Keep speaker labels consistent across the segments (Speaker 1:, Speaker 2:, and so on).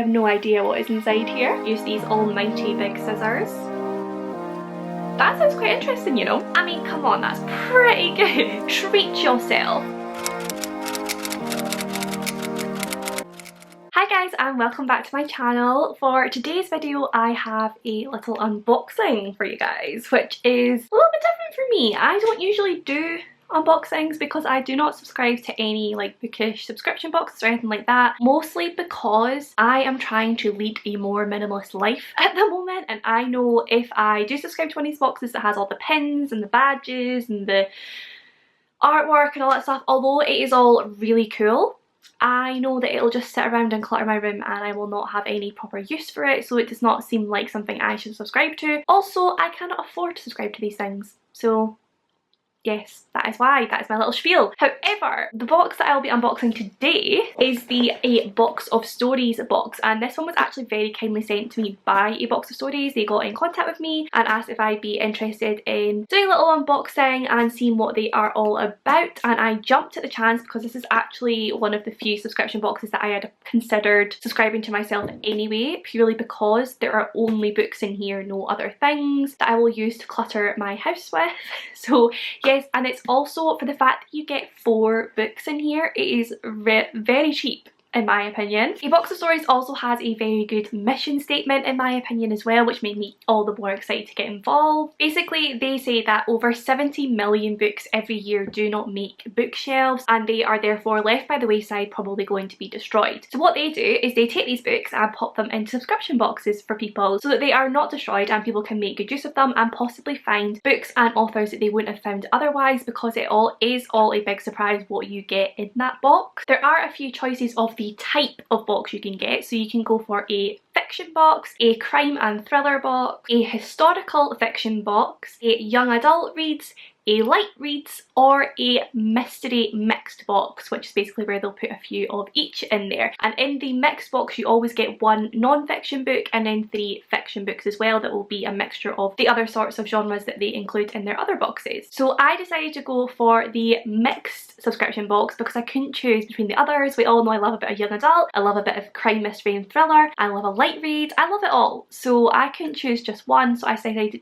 Speaker 1: have no idea what is inside here. Use these almighty big scissors. That sounds quite interesting, you know. I mean, come on, that's pretty good. Treat yourself. Hi guys, and welcome back to my channel. For today's video I have a little unboxing for you guys, which is a little bit different for me. I don't usually do unboxings because I do not subscribe to any like bookish subscription boxes or anything like that, mostly because I am trying to lead a more minimalist life at the moment, and I know if I do subscribe to one of these boxes that has all the pins and the badges and the artwork and all that stuff, although it is all really cool, I know that it'll just sit around and clutter my room and I will not have any proper use for it, so it does not seem like something I should subscribe to. Also, I cannot afford to subscribe to these things, so yes, that is why. That is my little spiel. However, the box that I'll be unboxing today is the A Box of Stories box, and this one was actually very kindly sent to me by A Box of Stories. They got in contact with me and asked if I'd be interested in doing a little unboxing and seeing what they are all about, and I jumped at the chance because this is actually one of the few subscription boxes that I had considered subscribing to myself anyway, purely because there are only books in here, no other things that I will use to clutter my house with. So yeah, and it's also for the fact that you get 4 books in here, it is very cheap in my opinion. A Box of Stories also has a very good mission statement in my opinion as well, which made me all the more excited to get involved. Basically, they say that over 70 million books every year do not make bookshelves, and they are therefore left by the wayside, probably going to be destroyed. So what they do is they take these books and pop them into subscription boxes for people so that they are not destroyed and people can make good use of them and possibly find books and authors that they wouldn't have found otherwise, because it all is a big surprise what you get in that box. There are a few choices of the type of box you can get, so you can go for a fiction box, a crime and thriller box, a historical fiction box, a young adult reads, a light reads, or a mystery mixed box, which is basically where they'll put a few of each in there. And in the mixed box you always get 1 non-fiction book and then 3 fiction books as well that will be a mixture of the other sorts of genres that they include in their other boxes. So I decided to go for the mixed subscription box because I couldn't choose between the others. We all know I love a bit of young adult, I love a bit of crime, mystery and thriller, I love a light read, I love it all. So I couldn't choose just one, so I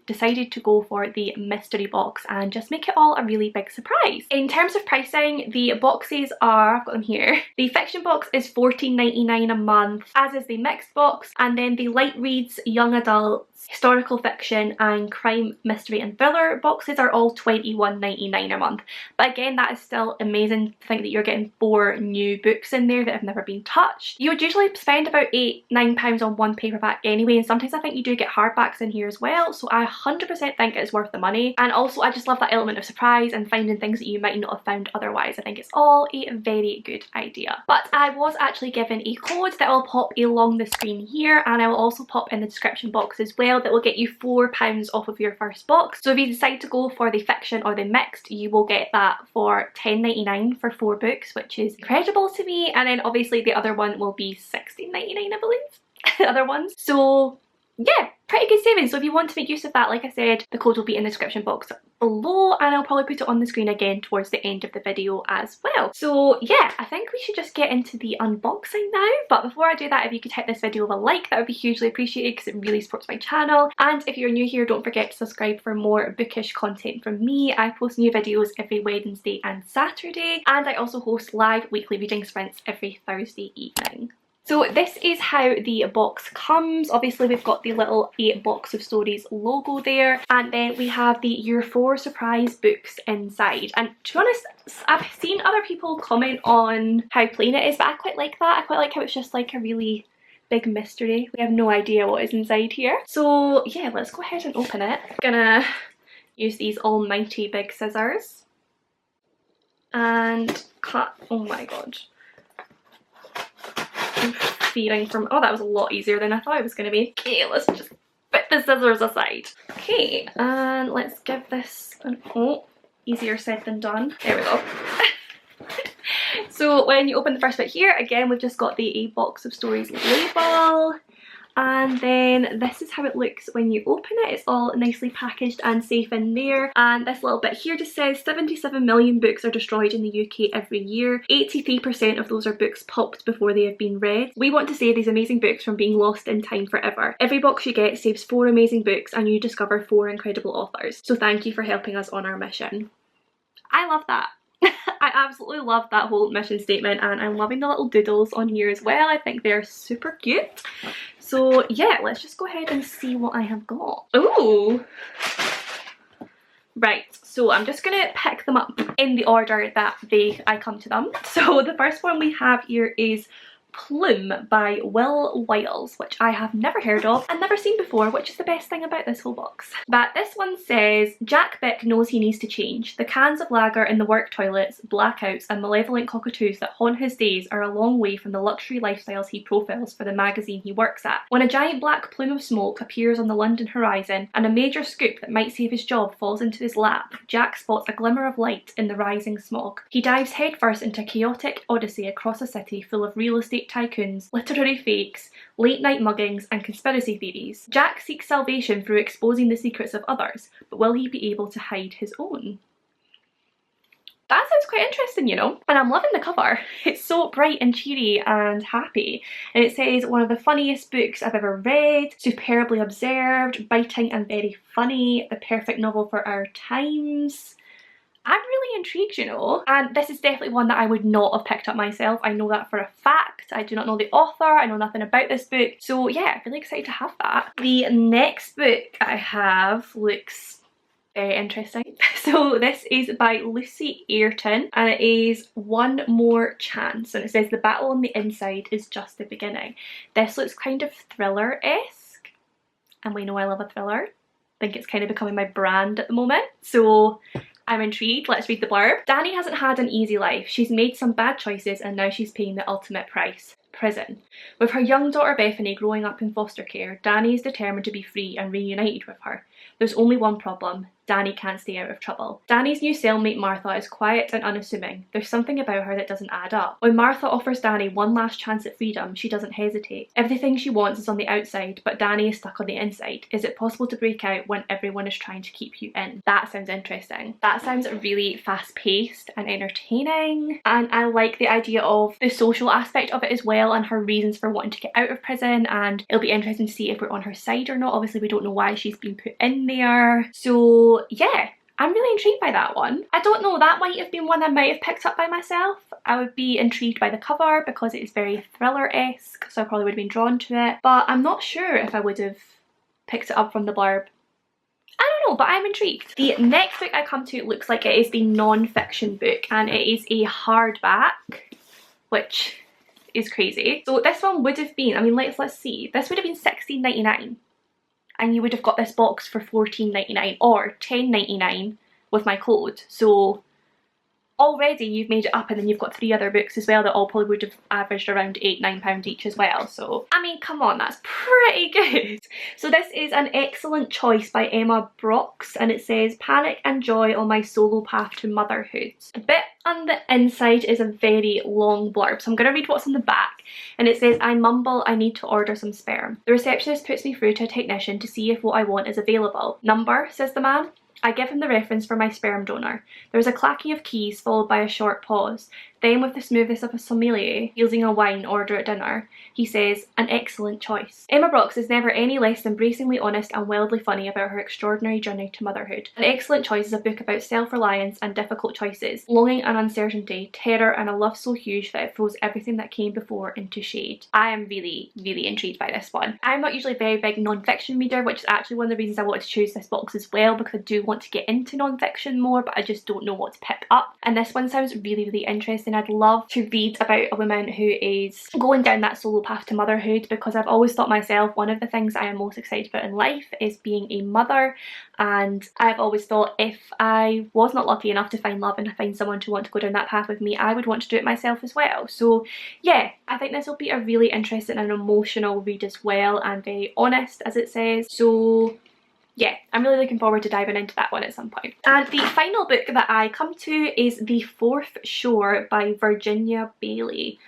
Speaker 1: decided to go for the mystery box and just make it all a really big surprise. In terms of pricing, the boxes are, I've got them here, the fiction box is $14.99 a month, as is the mixed box, and then the light reads, young adults, historical fiction and crime, mystery and thriller boxes are all $21.99 a month. But again, that is still amazing to think that you're getting 4 new books in there that have never been touched. You would usually spend about £8–9 on one paperback anyway, and sometimes I think you do get hardbacks in here as well, so I 100% think it's worth the money. And also I just love that element of surprise and finding things that you might not have found otherwise. I think it's all a very good idea. But I was actually given a code that will pop along the screen here, and I will also pop in the description box as well, that will get you £4 off of your first box. So if you decide to go for the fiction or the mixed, you will get that for $10.99 for 4 books, which is incredible to me. And then obviously the other one will be $16.99 I believe, the other ones. So yeah, pretty good savings. So if you want to make use of that, like I said, the code will be in the description box below, and I'll probably put it on the screen again towards the end of the video as well. So yeah, I think we should just get into the unboxing now. But before I do that, if you could hit this video with a like, that would be hugely appreciated because it really supports my channel. And if you're new here, don't forget to subscribe for more bookish content from me. I post new videos every Wednesday and Saturday, and I also host live weekly reading sprints every Thursday evening. So this is how the box comes. Obviously we've got the little A Box of Stories logo there, and then we have the Your 4 surprise books inside. And to be honest, I've seen other people comment on how plain it is, but I quite like that. I quite like how it's just like a really big mystery. We have no idea what is inside here. So yeah, let's go ahead and open it. I'm gonna use these almighty big scissors and cut. Oh my god. Fearing from, oh, that was a lot easier than I thought it was going to be. Okay, let's just put the scissors aside. Okay, and let's give this an, oh, easier said than done. There we go. So when you open the first bit here, again we've just got the A Box of Stories label, and then this is how it looks when you open it. It's all nicely packaged and safe in there, and this little bit here just says 77 million books are destroyed in the UK every year. 83% of those are books pulped before they have been read. We want to save these amazing books from being lost in time forever. Every box you get saves 4 amazing books and you discover 4 incredible authors. So thank you for helping us on our mission. I love that. I absolutely love that whole mission statement, and I'm loving the little doodles on here as well. I think they're super cute. So yeah, let's just go ahead and see what I have got. Ooh! Right, so I'm just gonna pick them up in the order that I come to them. So the first one we have here is Plume by Will Wiles, which I have never heard of and never seen before, which is the best thing about this whole box. But this one says, Jack Bick knows he needs to change. The cans of lager in the work toilets, blackouts and malevolent cockatoos that haunt his days are a long way from the luxury lifestyles he profiles for the magazine he works at. When a giant black plume of smoke appears on the London horizon and a major scoop that might save his job falls into his lap, Jack spots a glimmer of light in the rising smog. He dives headfirst into a chaotic odyssey across a city full of real estate tycoons, literary fakes, late-night muggings and conspiracy theories. Jack seeks salvation through exposing the secrets of others, but will he be able to hide his own? That sounds quite interesting, you know, and I'm loving the cover. It's so bright and cheery and happy, and it says one of the funniest books I've ever read, superbly observed, biting and very funny, the perfect novel for our times. I'm really intrigued, you know, and this is definitely one that I would not have picked up myself. I know that for a fact. I do not know the author, I know nothing about this book, so yeah, really excited to have that. The next book I have looks very interesting. So this is by Lucy Ayrton, and it is One More Chance, and it says the battle on the inside is just the beginning. This looks kind of thriller-esque, and we know I love a thriller. I think it's kind of becoming my brand at the moment, so I'm intrigued. Let's read the blurb. Dani hasn't had an easy life. She's made some bad choices and now she's paying the ultimate price. Prison. With her young daughter Bethany growing up in foster care, Dani is determined to be free and reunited with her. There's only one problem. Dani can't stay out of trouble. Dani's new cellmate Martha is quiet and unassuming. There's something about her that doesn't add up. When Martha offers Dani one last chance at freedom, she doesn't hesitate. Everything she wants is on the outside, but Dani is stuck on the inside. Is it possible to break out when everyone is trying to keep you in? That sounds interesting. That sounds really fast-paced and entertaining, and I like the idea of the social aspect of it as well, and her reasons for wanting to get out of prison, and it'll be interesting to see if we're on her side or not. Obviously we don't know why she's been put in there, so yeah, I'm really intrigued by that one. I don't know, that might have been one I might have picked up by myself. I would be intrigued by the cover because it is very thriller-esque, so I probably would have been drawn to it, but I'm not sure if I would have picked it up from the blurb. I don't know, but I'm intrigued. The next book I come to looks like it is the non-fiction book, and it is a hardback, which is crazy. So this one would have been, I mean, let's see, this would have been $16.99. And you would have got this box for $14.99 or $10.99 with my code. So already you've made it up, and then you've got 3 other books as well that all probably would have averaged around £8–9 each as well. So I mean, come on, that's pretty good. So this is An Excellent Choice by Emma Brox, and it says Panic and Joy on My Solo Path to Motherhood. The bit on the inside is a very long blurb, so I'm going to read what's on the back, and it says, I mumble I need to order some sperm. The receptionist puts me through to a technician to see if what I want is available. Number, says the man. I give him the reference for my sperm donor. There is a clacking of keys followed by a short pause. Then, with the smoothness of a sommelier using a wine order at dinner, he says, An excellent choice. Emma Brox is never any less than bracingly honest and wildly funny about her extraordinary journey to motherhood. An Excellent Choice is a book about self-reliance and difficult choices, longing and uncertainty, terror and a love so huge that it throws everything that came before into shade. I am really, really intrigued by this one. I'm not usually a very big non-fiction reader, which is actually one of the reasons I wanted to choose this box as well, because I do want to get into non-fiction more, but I just don't know what to pick up. And this one sounds really, really interesting. I'd love to read about a woman who is going down that solo path to motherhood, because I've always thought myself one of the things I am most excited about in life is being a mother, and I've always thought if I was not lucky enough to find love and find someone to want to go down that path with me, I would want to do it myself as well. So yeah, I think this will be a really interesting and emotional read as well, and very honest, as it says. So yeah, I'm really looking forward to diving into that one at some point. And the final book that I come to is The Fourth Shore by Virginia Bailey.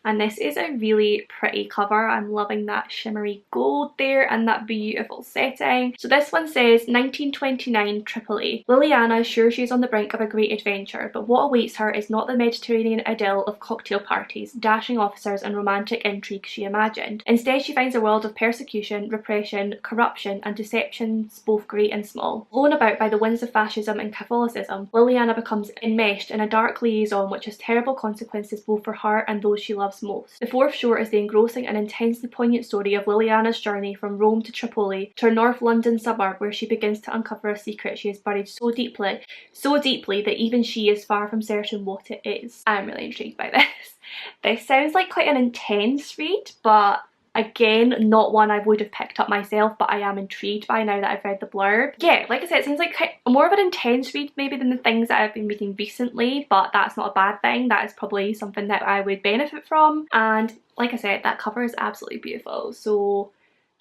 Speaker 1: and this is a really pretty cover. I'm loving that shimmery gold there and that beautiful setting. So this one says 1929 Tripoli. Liliana is sure she's on the brink of a great adventure, but what awaits her is not the Mediterranean idyll of cocktail parties, dashing officers and romantic intrigue she imagined. Instead, she finds a world of persecution, repression, corruption and deceptions both great and small. Blown about by the winds of fascism and Catholicism, Liliana becomes enmeshed in a dark liaison which has terrible consequences both for her and those she loves most. The fourth short is the engrossing and intensely poignant story of Liliana's journey from Rome to Tripoli, to a North London suburb where she begins to uncover a secret she has buried so deeply that even she is far from certain what it is. I'm really intrigued by this. This sounds like quite an intense read, but again, not one I would have picked up myself, but I am intrigued by now that I've read the blurb. Yeah, like I said, it seems like more of an intense read maybe than the things that I've been reading recently, but that's not a bad thing. That is probably something that I would benefit from. And like I said, that cover is absolutely beautiful. So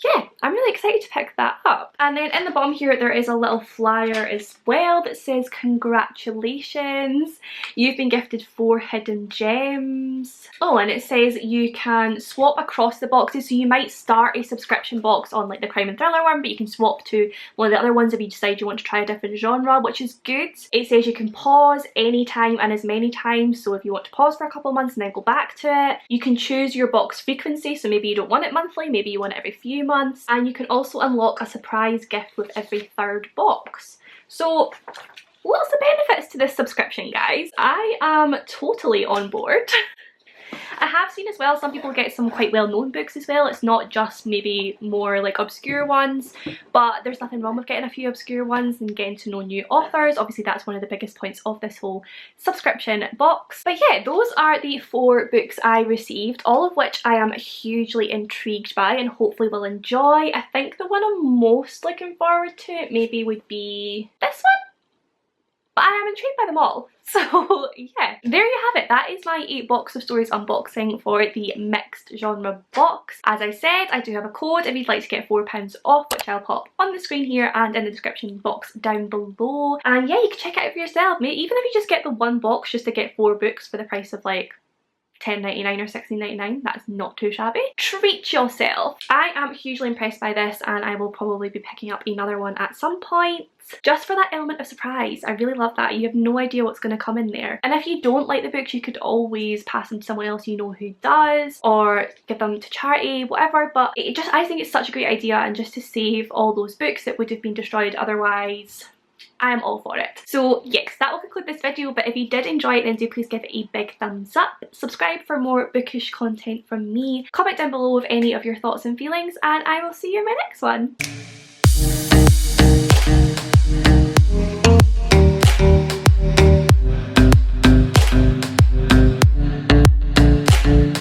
Speaker 1: yeah, I'm really excited to pick that up. And then in the bottom here there is a little flyer as well that says congratulations, you've been gifted 4 hidden gems. Oh, and it says you can swap across the boxes, so you might start a subscription box on like the crime and thriller one, but you can swap to one of the other ones if you decide you want to try a different genre, which is good. It says you can pause anytime and as many times, so if you want to pause for a couple of months and then go back to it. You can choose your box frequency, so maybe you don't want it monthly, maybe you want it every few months, and you can also unlock a surprise gift with every 3rd box. So lots of benefits to this subscription, guys. I am totally on board. I have seen as well some people get some quite well-known books as well. It's not just maybe more like obscure ones, but there's nothing wrong with getting a few obscure ones and getting to know new authors. Obviously that's one of the biggest points of this whole subscription box. But yeah, those are the 4 books I received, all of which I am hugely intrigued by and hopefully will enjoy. I think the one I'm most looking forward to maybe would be this one, but I am intrigued by them all. So yeah, there you have it. That is my 8 box of stories unboxing for the mixed genre box. As I said, I do have a code if you'd like to get £4 off, which I'll pop on the screen here and in the description box down below. And yeah, you can check it out for yourself. Maybe even if you just get the 1 box just to get 4 books for the price of like £10.99 or £16.99, that's not too shabby. Treat yourself. I am hugely impressed by this and I will probably be picking up another one at some point, just for that element of surprise. I really love that. You have no idea what's going to come in there. And if you don't like the books, you could always pass them to someone else you know who does, or give them to charity, whatever. But I think it's such a great idea, and just to save all those books that would have been destroyed otherwise, I am all for it. So yes, that will conclude this video, but if you did enjoy it then do please give it a big thumbs up, subscribe for more bookish content from me, comment down below with any of your thoughts and feelings, and I will see you in my next one.